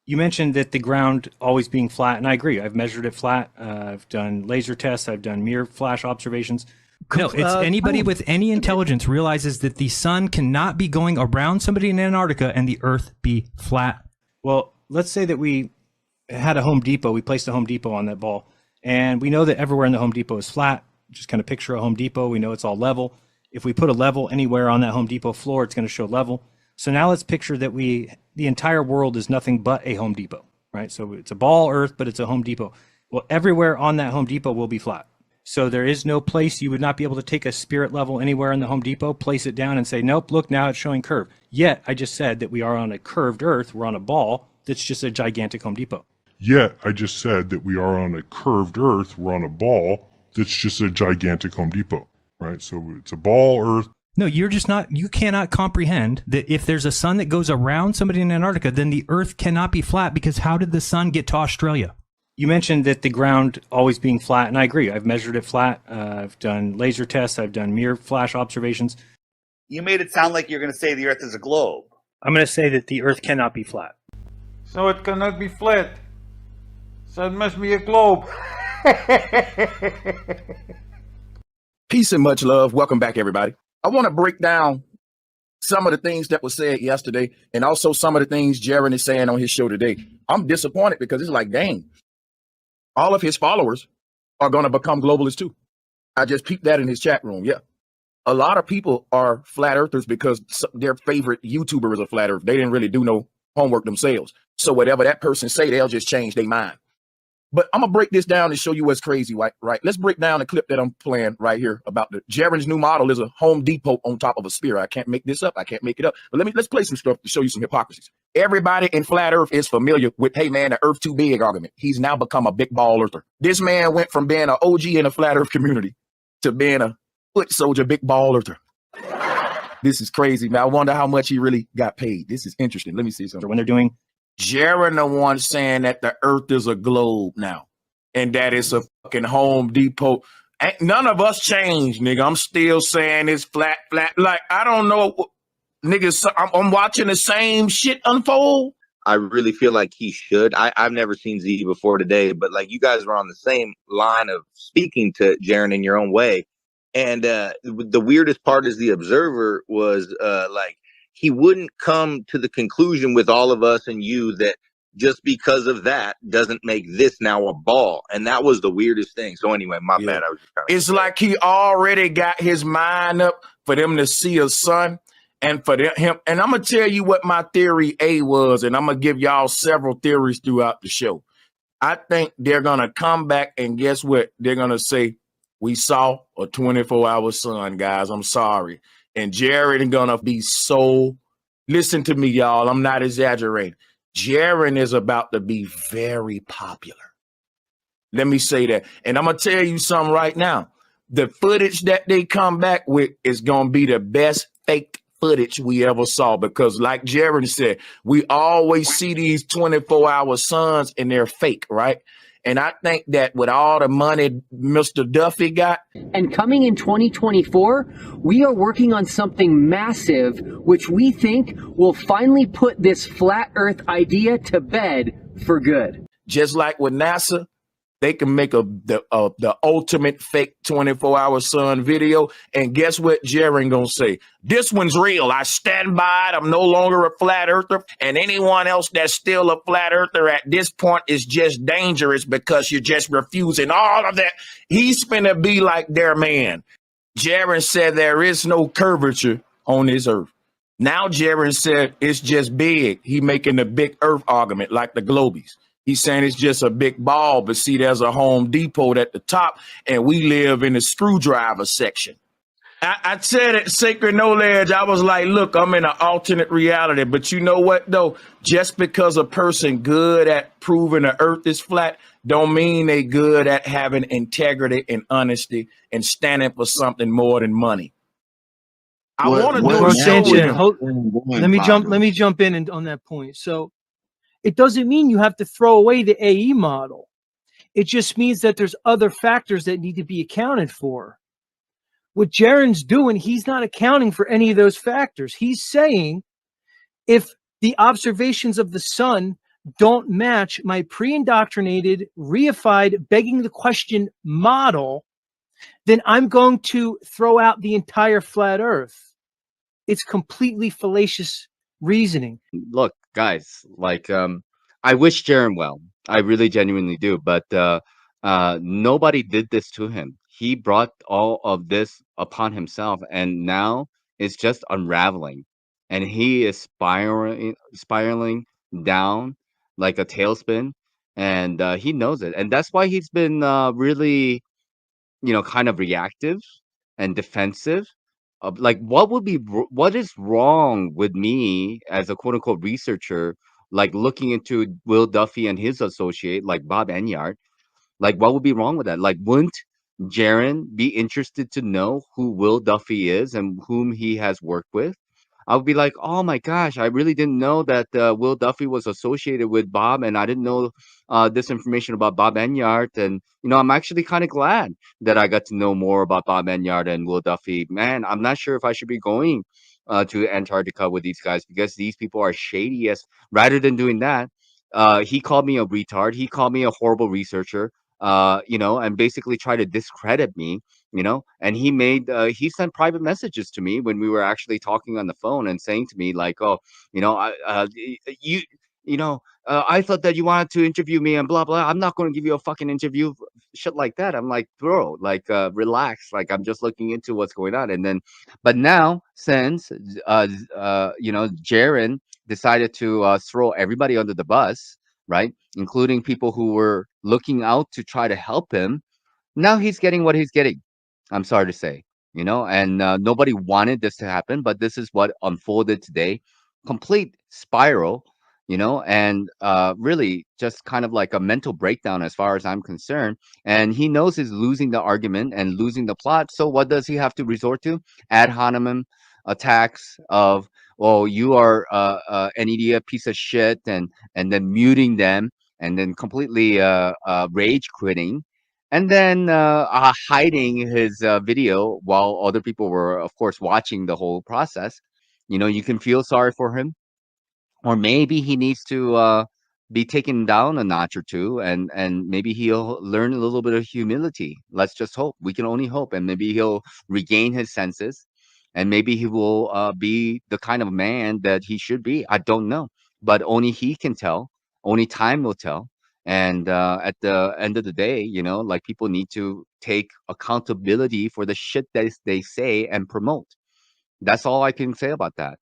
You mentioned that the ground always being flat, and I agree. I've measured it flat. I've done laser tests. I've done mirror flash observations. No, it's anybody with any intelligence realizes that the sun cannot be going around somebody in Antarctica and the Earth be flat. Well, let's say that we had a Home Depot. We placed a Home Depot on that ball, and we know that everywhere in the Home Depot is flat. Just kind of picture a Home Depot. We know it's all level. If we put a level anywhere on that Home Depot floor, it's going to show level. So now let's picture that the entire world is nothing but a Home Depot, right? So it's a ball Earth, but it's a Home Depot. Well, everywhere on that Home Depot will be flat. So there is no place you would not be able to take a spirit level anywhere in the Home Depot, place it down and say, nope, look, now it's showing curve. Yet I just said that we are on a curved Earth. We're on a ball that's just a gigantic Home Depot. Yet I just said that we are on a curved Earth. We're on a ball that's just a gigantic Home Depot, right? So it's a ball Earth. No, you cannot comprehend that if there's a sun that goes around somebody in Antarctica, then the Earth cannot be flat, because how did the sun get to Australia? You mentioned that the ground always being flat, and I agree. I've measured it flat. I've done laser tests. I've done mirror flash observations. You made it sound like you're going to say the Earth is a globe. I'm going to say that the Earth cannot be flat. So it cannot be flat. So it must be a globe. Peace and much love. Welcome back, everybody. I want to break down some of the things that were said yesterday, and also some of the things Jeran is saying on his show today. I'm disappointed because it's like, dang, all of his followers are going to become globalists too. I just peeped that in his chat room. Yeah. A lot of people are flat earthers because their favorite YouTuber is a flat earth. They didn't really do no homework themselves. So whatever that person say, they'll just change their mind. But I'm going to break this down and show you what's crazy, right? Let's break down the clip that I'm playing right here about Jeran's new model is a Home Depot on top of a spear. I can't make this up. I can't make it up. But let's play some stuff to show you some hypocrisies. Everybody in flat earth is familiar with, hey man, the earth too big argument. He's now become a big ball earther. This man went from being an OG in the flat earth community to being a foot soldier, big ball earther. This is crazy, man. I wonder how much he really got paid. This is interesting. Let me see something. When they're doing Jeran the one saying that the earth is a globe now and that it's a fucking Home Depot. Ain't none of us changed, nigga. I'm still saying it's flat. Like, I don't know, niggas, I'm watching the same shit unfold. I really feel like he should. I've never seen Z before today, but like you guys were on the same line of speaking to Jeran in your own way. And the weirdest part is the observer was like, he wouldn't come to the conclusion with all of us and you that just because of that doesn't make this now a ball. And that was the weirdest thing. So anyway, my bad. I was just trying to It's like he already got his mind up for them to see a sun and for him. And I'm going to tell you what my theory A was, and I'm going to give y'all several theories throughout the show. I think they're going to come back and guess what? They're going to say, we saw a 24-hour sun, guys. I'm sorry. And Jeran is going to be so, listen to me, y'all. I'm not exaggerating. Jeran is about to be very popular. Let me say that. And I'm going to tell you something right now. The footage that they come back with is going to be the best fake footage we ever saw. Because like Jeran said, we always see these 24-hour suns and they're fake, right? And I think that with all the money Mr. Duffy got. And coming in 2024, we are working on something massive, which we think will finally put this flat earth idea to bed for good. Just like with NASA, they can make the ultimate fake 24-hour sun video. And guess what Jeran gonna say? This one's real. I stand by it. I'm no longer a flat earther. And anyone else that's still a flat earther at this point is just dangerous because you're just refusing all of that. He's finna be like their man. Jeran said there is no curvature on this earth. Now Jeran said it's just big. He making the big earth argument like the Globies. He's saying it's just a big ball, but see, there's a Home Depot at the top, and we live in the screwdriver section. I said at Sacred Knowledge, I was like, look, I'm in an alternate reality. But you know what, though? Just because a person good at proving the earth is flat don't mean they good at having integrity and honesty and standing for something more than money. I want to do a show with him. Let me jump in on that point. So it doesn't mean you have to throw away the AE model. It just means that there's other factors that need to be accounted for. What Jeran's doing, he's not accounting for any of those factors. He's saying if the observations of the sun don't match my pre-indoctrinated, reified, begging the question model, then I'm going to throw out the entire flat earth. It's completely fallacious reasoning. Look, guys, like I wish Jeran well. I really genuinely do, but nobody did this to him. He brought all of this upon himself, and now it's just unraveling. And he is spiraling down like a tailspin, and he knows it. And that's why he's been really, kind of reactive and defensive. Like, what is wrong with me as a quote unquote researcher, like looking into Will Duffy and his associate, like Bob Enyart? Like, what would be wrong with that? Like, wouldn't Jeran be interested to know who Will Duffy is and whom he has worked with? I would be like, oh my gosh, I really didn't know that Will Duffy was associated with Bob, and I didn't know this information about Bob Enyart. And I'm actually kind of glad that I got to know more about Bob Enyart and Will Duffy. Man, I'm not sure if I should be going to Antarctica with these guys because these people are shady as. Rather than doing that, he called me a retard. He called me a horrible researcher. And basically try to discredit me, and he sent private messages to me when we were actually talking on the phone and saying to me like, oh, you, I thought that you wanted to interview me and blah blah. I'm not going to give you a fucking interview, shit like that. I'm like, bro, like, relax. Like, I'm just looking into what's going on. And then, but now since Jeran decided to throw everybody under the bus, right? Including people who were looking out to try to help him. Now he's getting what he's getting. I'm sorry to say, and nobody wanted this to happen, but this is what unfolded today. Complete spiral, and really just kind of like a mental breakdown as far as I'm concerned. And he knows he's losing the argument and losing the plot. So what does he have to resort to? Ad hominem attacks of, oh, you are an idiot piece of shit, and then muting them, and then completely rage quitting, and then hiding his video while other people were, of course, watching the whole process. You can feel sorry for him, or maybe he needs to be taken down a notch or two, and maybe he'll learn a little bit of humility. Let's just hope. We can only hope, and maybe he'll regain his senses, and maybe he will be the kind of man that he should be. I don't know, but only he can tell. Only time will tell. And at the end of the day, like, people need to take accountability for the shit that they say and promote. That's all I can say about that.